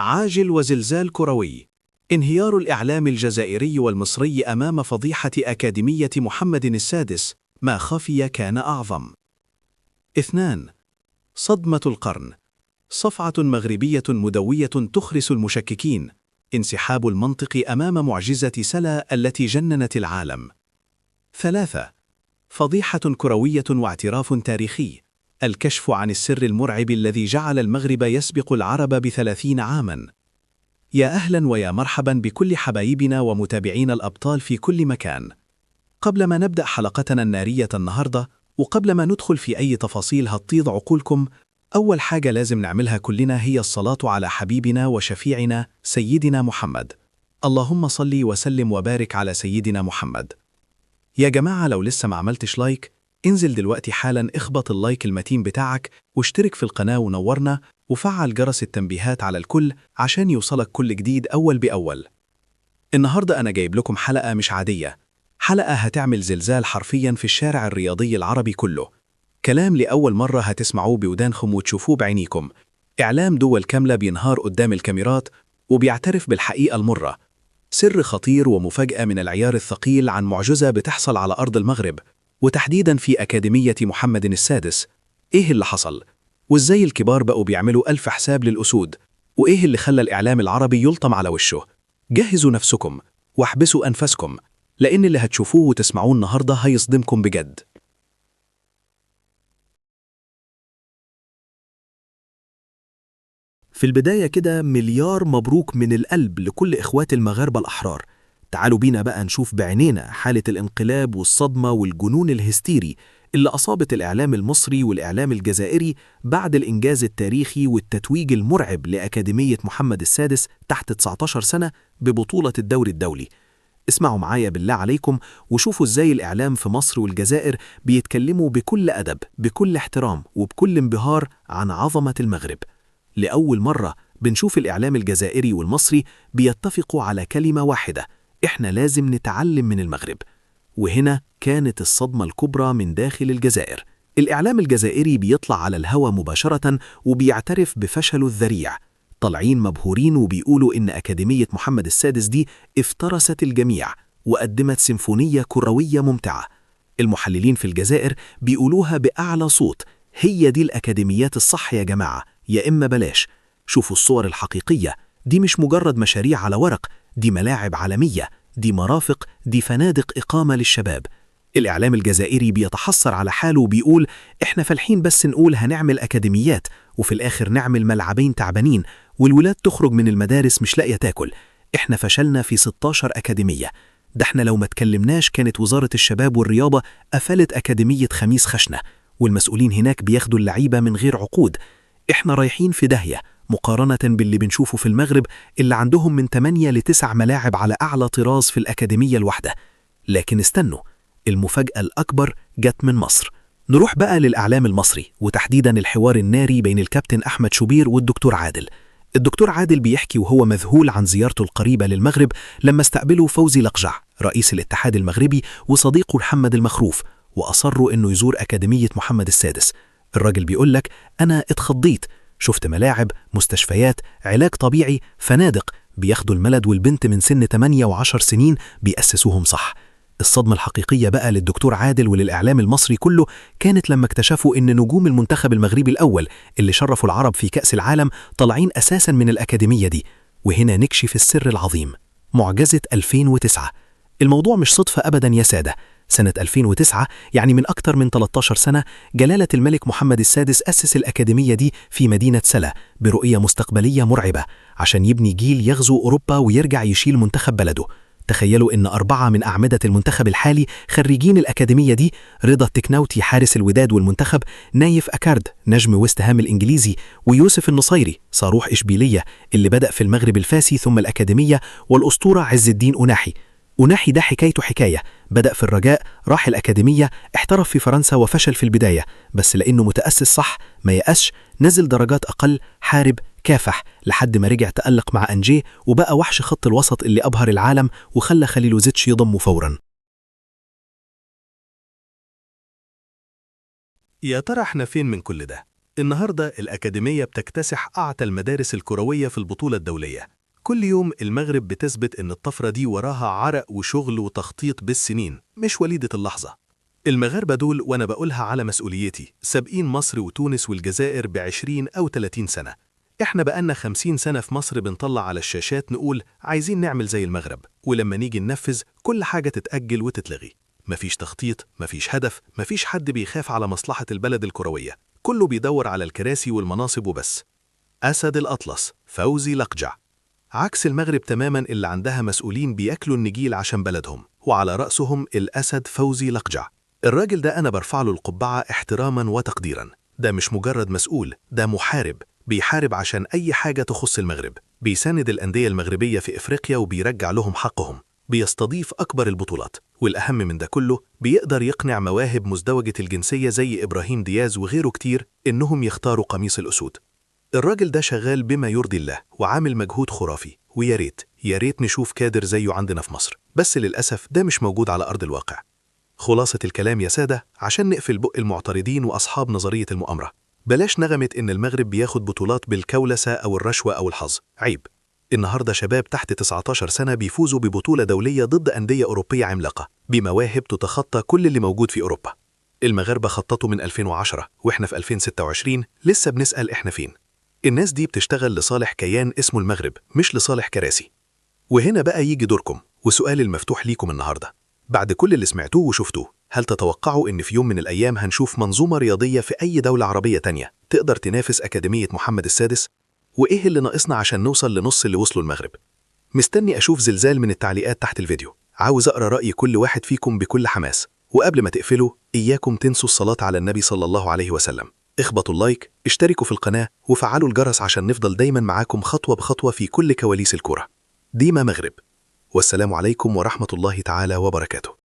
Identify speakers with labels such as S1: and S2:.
S1: عاجل وزلزال كروي. انهيار الإعلام الجزائري والمصري أمام فضيحة أكاديمية محمد السادس، ما خفي كان أعظم. 2. صدمة القرن. صفعة مغربية مدوية تخرس المشككين. انسحاب المنطق أمام معجزة سلا التي جننت العالم. 3. فضيحة كروية واعتراف تاريخي. الكشف عن السر المرعب الذي جعل المغرب يسبق العرب ب30 عاماً. يا أهلاً ويا مرحباً بكل حبايبنا ومتابعين الأبطال في كل مكان. قبل ما نبدأ حلقتنا النارية النهاردة، وقبل ما ندخل في أي تفاصيل هتطيض عقولكم، أول حاجة لازم نعملها كلنا هي الصلاة على حبيبنا وشفيعنا سيدنا محمد. اللهم صلي وسلم وبارك على سيدنا محمد. يا جماعة، لو لسه ما عملتش لايك، انزل دلوقتي حالاً اخبط اللايك المتين بتاعك واشترك في القناة ونورنا وفعل جرس التنبيهات على الكل عشان يوصلك كل جديد أول بأول. النهاردة أنا جايب لكم حلقة مش عادية، حلقة هتعمل زلزال حرفياً في الشارع الرياضي العربي كله. كلام لأول مرة هتسمعوه بودانكم وتشوفوه بعينيكم. إعلام دول كاملة بينهار قدام الكاميرات وبيعترف بالحقيقة المرة. سر خطير ومفاجأة من العيار الثقيل عن معجزة بتحصل على أرض المغرب، وتحديداً في أكاديمية محمد السادس. إيه اللي حصل؟ وإزاي الكبار بقوا بيعملوا ألف حساب للأسود؟ وإيه اللي خلى الإعلام العربي يلطم على وشه؟ جهزوا نفسكم واحبسوا أنفسكم، لأن اللي هتشوفوه وتسمعوه النهاردة هيصدمكم بجد.
S2: في البداية كده مليار مبروك من القلب لكل إخوات المغاربة الأحرار. تعالوا بينا بقى نشوف بعينينا حالة الانقلاب والصدمة والجنون الهستيري اللي أصابت الإعلام المصري والإعلام الجزائري بعد الإنجاز التاريخي والتتويج المرعب لأكاديمية محمد السادس تحت 19 سنة ببطولة الدوري الدولي. اسمعوا معايا بالله عليكم وشوفوا ازاي الإعلام في مصر والجزائر بيتكلموا بكل أدب، بكل احترام وبكل انبهار عن عظمة المغرب. لأول مرة بنشوف الإعلام الجزائري والمصري بيتفقوا على كلمة واحدة: إحنا لازم نتعلم من المغرب. وهنا كانت الصدمة الكبرى من داخل الجزائر. الإعلام الجزائري بيطلع على الهوى مباشرة وبيعترف بفشله الذريع، طالعين مبهورين وبيقولوا إن أكاديمية محمد السادس دي افترست الجميع وقدمت سيمفونية كروية ممتعة. المحللين في الجزائر بيقولوها بأعلى صوت: هي دي الأكاديميات الصح يا جماعة، يا إما بلاش. شوفوا الصور الحقيقية، دي مش مجرد مشاريع على ورق، دي ملاعب عالمية، دي مرافق، دي فنادق إقامة للشباب. الإعلام الجزائري بيتحسر على حاله وبيقول: إحنا فالحين بس نقول هنعمل أكاديميات وفي الآخر نعمل ملعبين تعبانين والولاد تخرج من المدارس مش لاقية تاكل. إحنا فشلنا في 16 أكاديمية. ده إحنا لو ما تكلمناش كانت وزارة الشباب والرياضة قفلت أكاديمية خميس خشنة، والمسؤولين هناك بياخدوا اللعيبة من غير عقود. إحنا رايحين في داهية مقارنة باللي بنشوفه في المغرب اللي عندهم من 8 ل 9 ملاعب على أعلى طراز في الأكاديمية الواحدة. لكن استنوا، المفاجأة الأكبر جت من مصر. نروح بقى للإعلام المصري وتحديداً الحوار الناري بين الكابتن أحمد شوبير والدكتور عادل. الدكتور عادل بيحكي وهو مذهول عن زيارته القريبة للمغرب لما استقبله فوزي لقجع رئيس الاتحاد المغربي وصديقه محمد المخروف، وأصروا إنه يزور أكاديمية محمد السادس. الراجل بيقول لك: أنا اتخضيت، شفت ملاعب، مستشفيات، علاج طبيعي، فنادق، بياخدوا الملد والبنت من سن 8 و10 سنين بيأسسوهم صح. الصدمة الحقيقية بقى للدكتور عادل وللإعلام المصري كله كانت لما اكتشفوا إن نجوم المنتخب المغربي الأول اللي شرفوا العرب في كأس العالم طالعين أساساً من الأكاديمية دي. وهنا نكشف السر العظيم، معجزة 2009. الموضوع مش صدفة أبداً يا سادة. سنة 2009 يعني من أكتر من 13 سنة جلالة الملك محمد السادس أسس الأكاديمية دي في مدينة سلا برؤية مستقبلية مرعبة عشان يبني جيل يغزو أوروبا ويرجع يشيل منتخب بلده. تخيلوا إن 4 من أعمدة المنتخب الحالي خريجين الأكاديمية دي: رضا التكناوتي حارس الوداد والمنتخب، نايف أكارد نجم ويست هام الإنجليزي، ويوسف النصيري صاروخ إشبيلية اللي بدأ في المغرب الفاسي ثم الأكاديمية، والأسطورة عز الدين أناحي. أناحي ده حكايته حكاية، بدأ في الرجاء، راح الأكاديمية، احترف في فرنسا وفشل في البداية، بس لأنه متأسس صح ما يأسش، نزل درجات أقل، حارب، كافح لحد ما رجع تألق مع أنجيه وبقى وحش خط الوسط اللي أبهر العالم وخلى خليلوزيتش يضمه فوراً.
S1: يا ترى احنا فين من كل ده؟ النهاردة الأكاديمية بتكتسح أعتى المدارس الكروية في البطولة الدولية. كل يوم المغرب بتثبت إن الطفرة دي وراها عرق وشغل وتخطيط بالسنين، مش وليدة اللحظة. المغاربة دول وأنا بقولها على مسؤوليتي سابقين مصر وتونس والجزائر ب20 أو 30 سنة. إحنا بقالنا 50 سنة في مصر بنطلع على الشاشات نقول عايزين نعمل زي المغرب، ولما نيجي ننفذ كل حاجة تتأجل وتتلغي. مفيش تخطيط، مفيش هدف، مفيش حد بيخاف على مصلحة البلد الكروية، كله بيدور على الكراسي والمناصب وبس. أسد الأطلس فوزي لقجع. عكس المغرب تماما اللي عندها مسؤولين بياكلوا النجيل عشان بلدهم، وعلى رأسهم الأسد فوزي لقجع. الراجل ده أنا برفع له القبعة احتراما وتقديرا. ده مش مجرد مسؤول، ده محارب، بيحارب عشان أي حاجة تخص المغرب، بيساند الأندية المغربية في إفريقيا وبيرجع لهم حقهم، بيستضيف أكبر البطولات، والأهم من ده كله بيقدر يقنع مواهب مزدوجة الجنسية زي إبراهيم دياز وغيره كتير إنهم يختاروا قميص الأسود. الراجل ده شغال بما يرضي الله وعامل مجهود خرافي، ويا ريت نشوف كادر زيه عندنا في مصر، بس للأسف ده مش موجود على أرض الواقع. خلاصة الكلام يا سادة، عشان نقفل بق المعترضين وأصحاب نظرية المؤامرة، بلاش نغمة إن المغرب بياخد بطولات بالكولسة أو الرشوة أو الحظ، عيب. النهاردة شباب تحت 19 سنة بيفوزوا ببطولة دولية ضد أندية أوروبية عملاقة بمواهب تتخطى كل اللي موجود في أوروبا. المغاربة خططوا من 2010 وإحنا في 2026 لسه بنسأل إحنا فين. الناس دي بتشتغل لصالح كيان اسمه المغرب، مش لصالح كراسي. وهنا بقى يجي دوركم، وسؤال المفتوح ليكم النهاردة. بعد كل اللي سمعتوه وشفتوه، هل تتوقعوا إن في يوم من الأيام هنشوف منظومة رياضية في أي دولة عربية تانية تقدر تنافس أكاديمية محمد السادس؟ وإيه اللي ناقصنا عشان نوصل لنص اللي وصلوا المغرب؟ مستني أشوف زلزال من التعليقات تحت الفيديو، عاوز أقرأ رأي كل واحد فيكم بكل حماس. وقبل ما تقفلوا، إياكم تنسوا الصلاة على النبي صلى الله عليه وسلم. اخبطوا اللايك، اشتركوا في القناة، وفعلوا الجرس عشان نفضل دايما معاكم خطوة بخطوة في كل كواليس الكرة. ديما مغرب، والسلام عليكم ورحمة الله تعالى وبركاته.